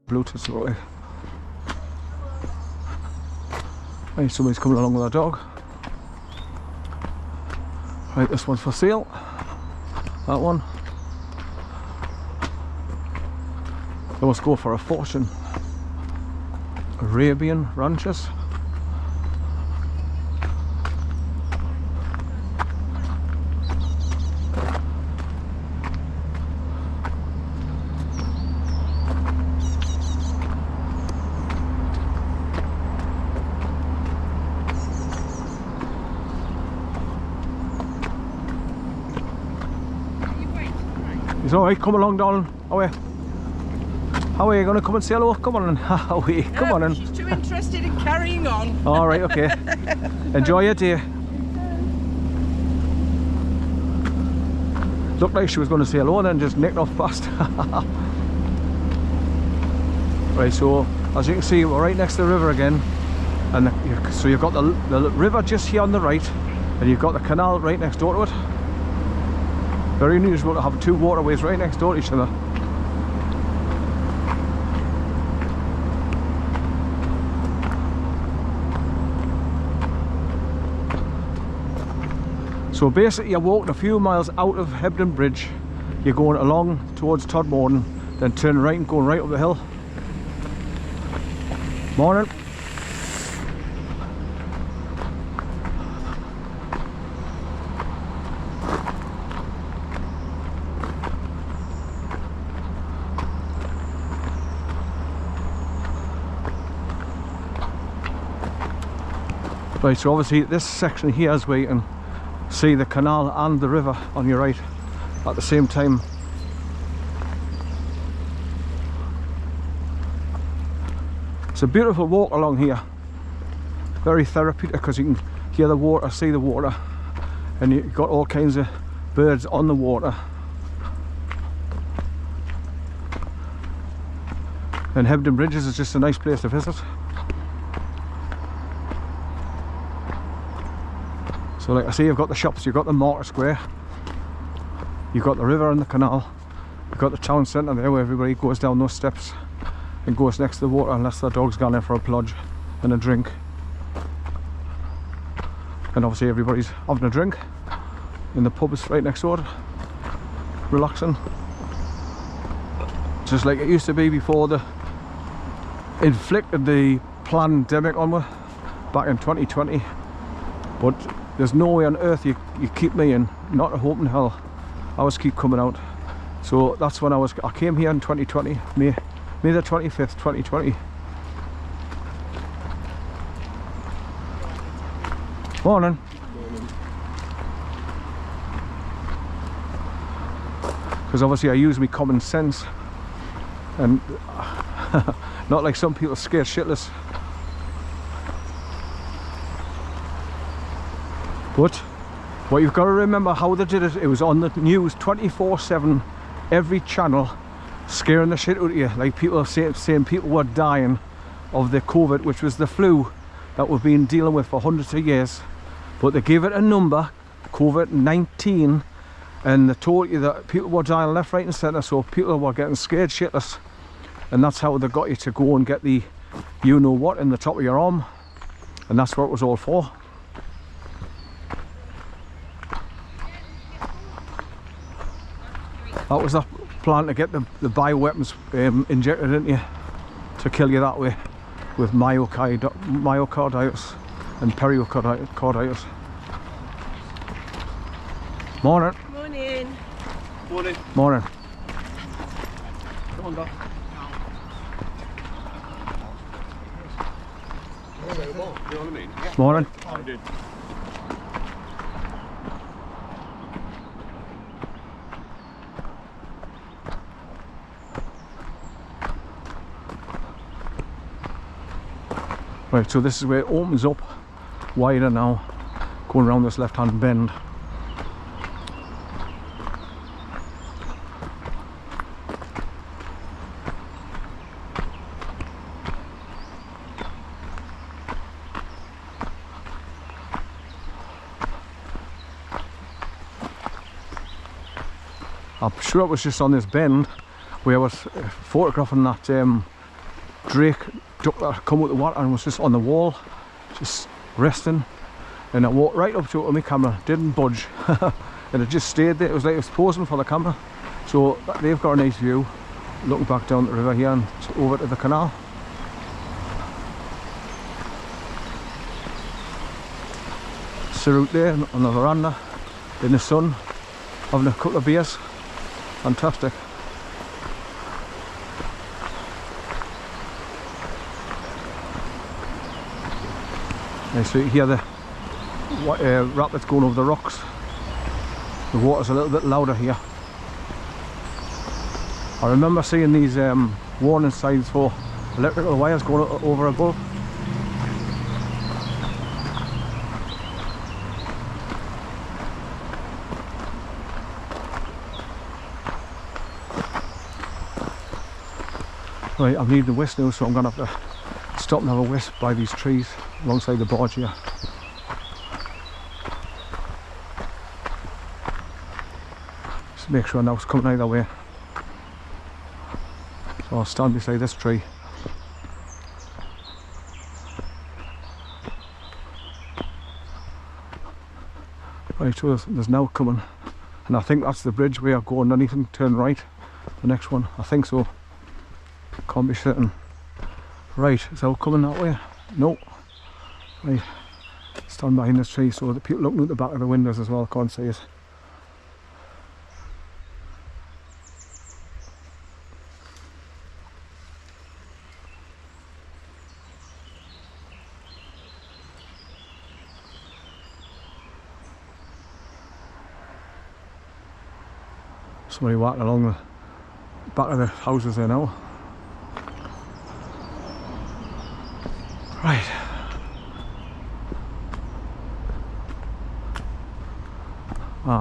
Bluetooth away. Right, somebody's coming along with a dog. Right, this one's for sale. That one. They must go for a fortune. Arabian ranches. He's alright, come along, darling. Away. How are you going to come and say hello? Come on in. How are you? Come on in. She's too interested in carrying on. Alright, okay. Enjoy your day. Looked like she was going to say hello and then just nicked off past. Right, so as you can see, we're right next to the river again. And so you've got the river just here on the right, and you've got the canal right next door to it. Very unusual to have two waterways right next door to each other. So basically you're walking a few miles out of Hebden Bridge, you're going along towards Todmorden, then turn right and going right up the hill. Morning. Right, so obviously this section here is where you can see the canal and the river on your right at the same time. It's a beautiful walk along here, very therapeutic because you can hear the water, see the water, and you've got all kinds of birds on the water. And Hebden Bridges is just a nice place to visit. So like I say, you've got the shops, you've got the market square, you've got the river and the canal, you've got the town centre there where everybody goes down those steps and goes next to the water unless their dog's gone in for a plodge and a drink. And obviously everybody's having a drink in the pubs right next door, relaxing. Just like it used to be before they inflicted the pandemic on me back in 2020. But there's no way on earth you keep me in, not a hope in hell. I always keep coming out. So that's when I came here in 2020, May the 25th, 2020. Morning. Because obviously I use my common sense and not like some people scared shitless. But what you've got to remember how they did it, it was on the news 24/7, every channel, scaring the shit out of you. Like people saying people were dying of the COVID, which was the flu that we've been dealing with for hundreds of years. But they gave it a number, COVID-19, and they told you that people were dying left, right and centre, so people were getting scared shitless. And that's how they got you to go and get the you know what in the top of your arm. And that's what it was all for. That was the plan, to get the bioweapons injected into you to kill you that way with myocarditis and pericarditis. Morning. Morning. Morning. Morning. Come on, Doc. You know what I mean? Morning. I did. Right, so this is where it opens up wider now, going around this left hand bend. I'm sure it was just on this bend where I was photographing that drake duck that had come out the water and was just on the wall, just resting. And I walked right up to it with my camera, didn't budge, and it just stayed there. It was like it was posing for the camera. So they've got a nice view, looking back down the river here and over to the canal. Sit out there on the veranda in the sun, having a couple of beers. Fantastic. And so you hear the rapids going over the rocks. The water's a little bit louder here. I remember seeing these warning signs for electrical wires going over above. Right, I'm needing a whisk now, so I'm going to have to stop and have a whisk by these trees alongside the barge here. Just make sure now it's coming either way. So I'll stand beside this tree. Right, so there's now coming, and I think that's the bridge we are going underneath and turn right. The next one, I think so. Can't be certain. Right, is that coming that way? No. Right, stand behind this tree so the people looking at the back of the windows as well can't see it. Somebody walking along the back of the houses there now. Right.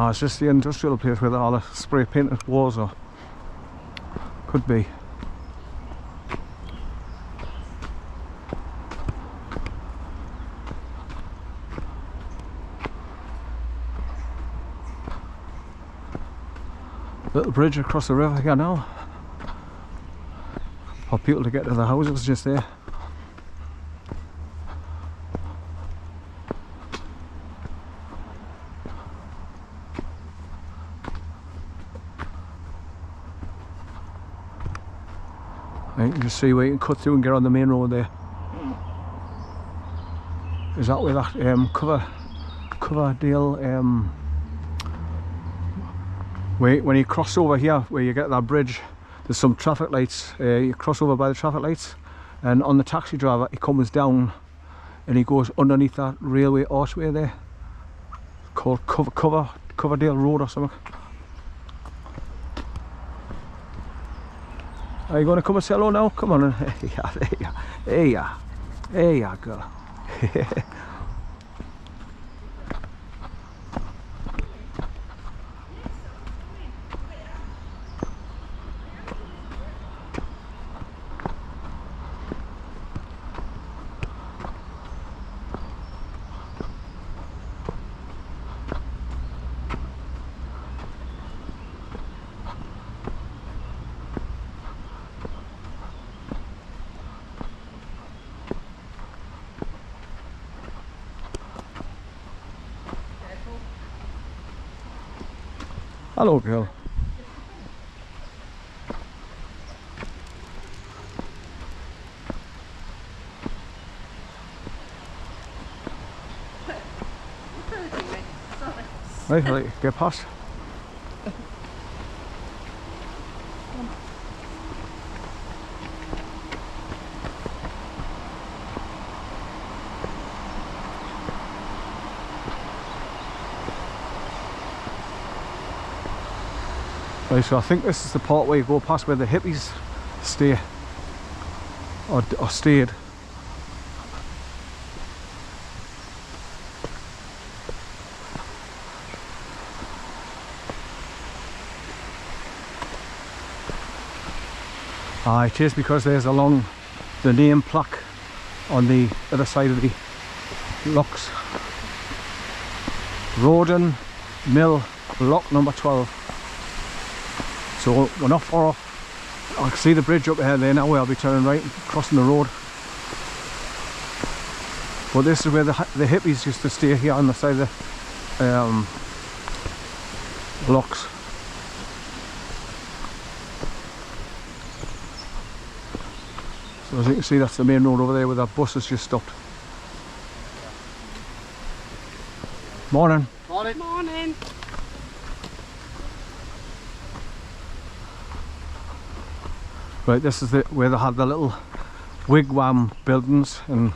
It's just the industrial place where all the spray painted walls are. Could be. Little bridge across the river here now. For people to get to the houses just there. You can just see where you can cut through and get on the main road there. Is that where that Coverdale, when you cross over here, where you get that bridge, there's some traffic lights. You cross over by the traffic lights, and on the taxi driver, he comes down and he goes underneath that railway archway there, called Coverdale Road or something. Are you going to come and say hello now? Come on. Yeah, there you are. There you are. There you are, girl. Hello, girl. Right, get past. Right, so I think this is the part where you go past where the hippies stay, or stayed. It is because there's along the name plaque on the other side of the locks. Roden Mill, lock number 12. So we're not far off I can see the bridge up ahead there now where I'll be turning right and crossing the road. But this is where the hippies used to stay, here on the side of the locks. So as you can see, that's the main road over there where that bus has just stopped. Morning. Morning. Morning. Right, this is where they had the little wigwam buildings and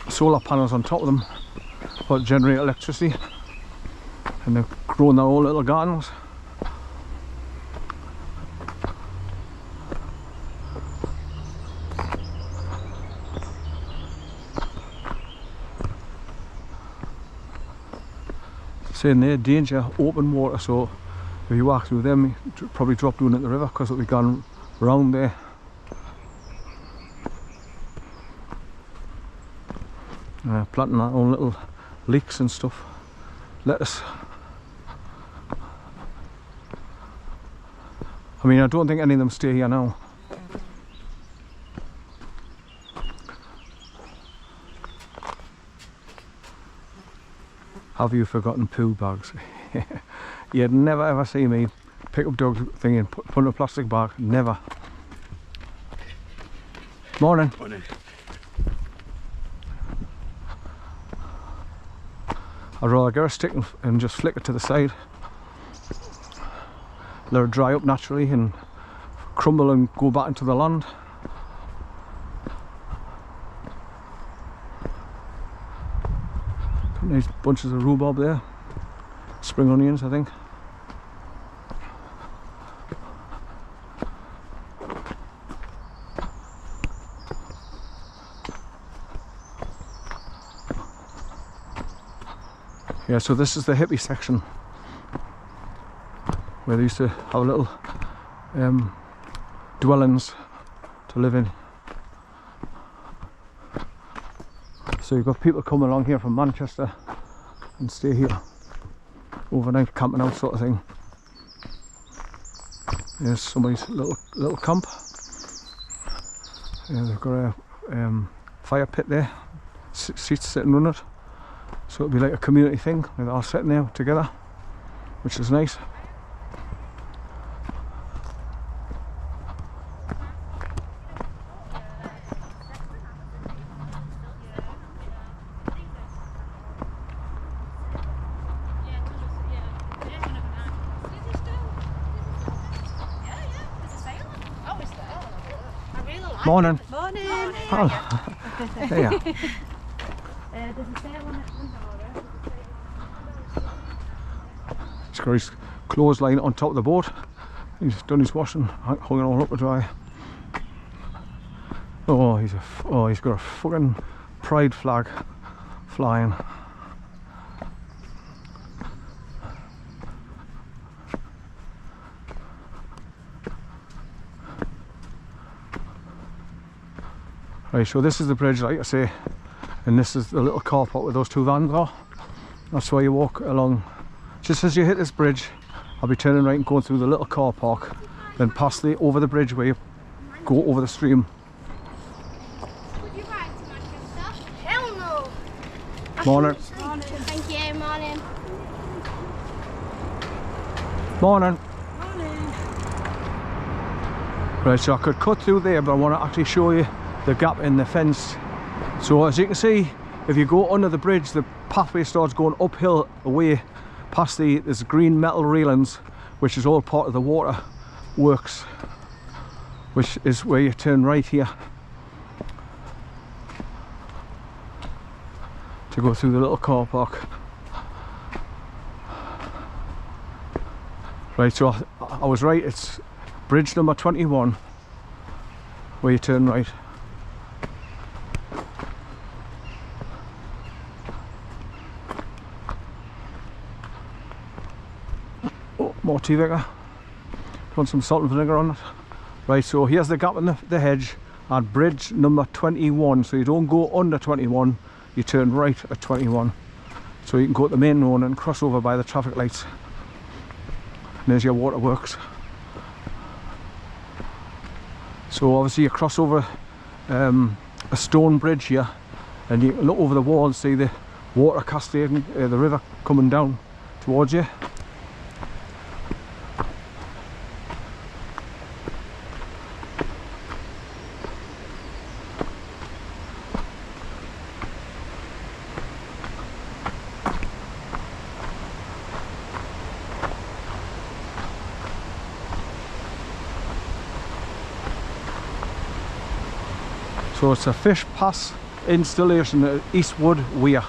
solar panels on top of them for to generate electricity, and they've grown their own little gardens. Saying there, danger, open water, so if you walk through them you probably drop down at the river because it'll be gone round there. Planting our own little leeks and stuff, lettuce. I mean, I don't think any of them stay here now. Have you forgotten poo bags? You'd never ever see me pick up dog thing and put in a plastic bag, never. Morning. Morning. I'd rather get a stick and just flick it to the side. Let it dry up naturally and crumble and go back into the land. Nice bunches of rhubarb there. Spring onions, I think. Yeah, so this is the hippie section where they used to have little dwellings to live in. So you've got people coming along here from Manchester and stay here overnight, camping out sort of thing. There's somebody's little camp. Yeah, they've got a fire pit there, seats sitting on it. So it'll be like a community thing. They're all sitting there together, which is nice. Morning. Morning. Oh. There. There's a sale on it. He's got his clothesline on top of the boat. He's done his washing, hung it all up to dry. Oh, he's got a fucking pride flag flying. Right, so this is the bridge, like I say, and this is the little car park where those two vans are. That's why you walk along. Just as you hit this bridge, I'll be turning right and going through the little car park, then past over the bridge where you go over the stream. Would you ride to Manchester? Hell no. Morning. Morning. Thank you. Morning. Morning. Morning. Right, so I could cut through there, but I want to actually show you the gap in the fence. So as you can see, if you go under the bridge, the pathway starts going uphill away past there's green metal railings, which is all part of the water works, which is where you turn right here to go through the little car park. Right, so I was right, it's bridge number 21 where you turn right. More tea vinegar. Want some salt and vinegar on it. Right, so here's the gap in the hedge at bridge number 21. So you don't go under 21, you turn right at 21. So you can go to the main road and cross over by the traffic lights. And there's your waterworks. So obviously you cross over a stone bridge here, and you look over the wall and see the water cascading, the river coming down towards you. So it's a fish pass installation at Eastwood Weir.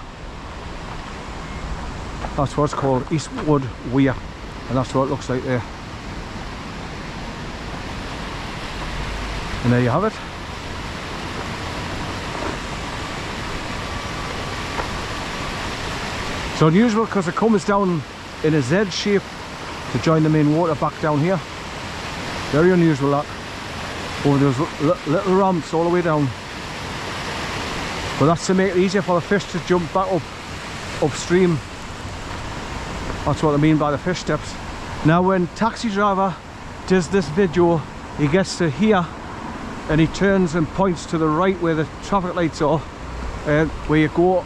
That's what it's called, Eastwood Weir, and that's what it looks like there. And there you have it. It's unusual because it comes down in a Z shape to join the main water back down here. Very unusual that. Over those little ramps all the way down. But that's to make it easier for the fish to jump back up upstream. That's what I mean by the fish steps. Now when taxi driver does this video, he gets to here and he turns and points to the right where the traffic lights are, where you go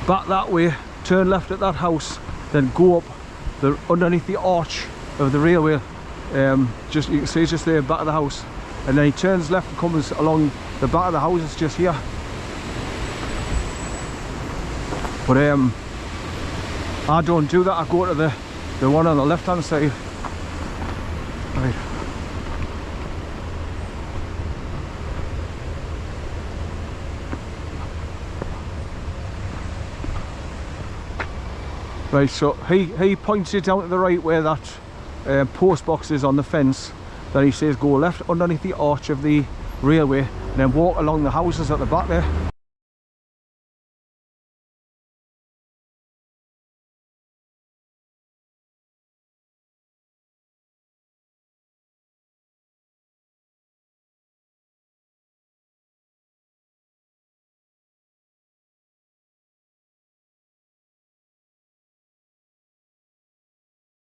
back that way, turn left at that house, then go up underneath the arch of the railway. Just you can see it's just there back of the house, and then he turns left and comes along the back of the house. It's just here. But I don't do that. I go to the one on the left hand side. Right. Right, so he points you down to the right where that post box is on the fence. Then he says go left underneath the arch of the railway and then walk along the houses at the back there.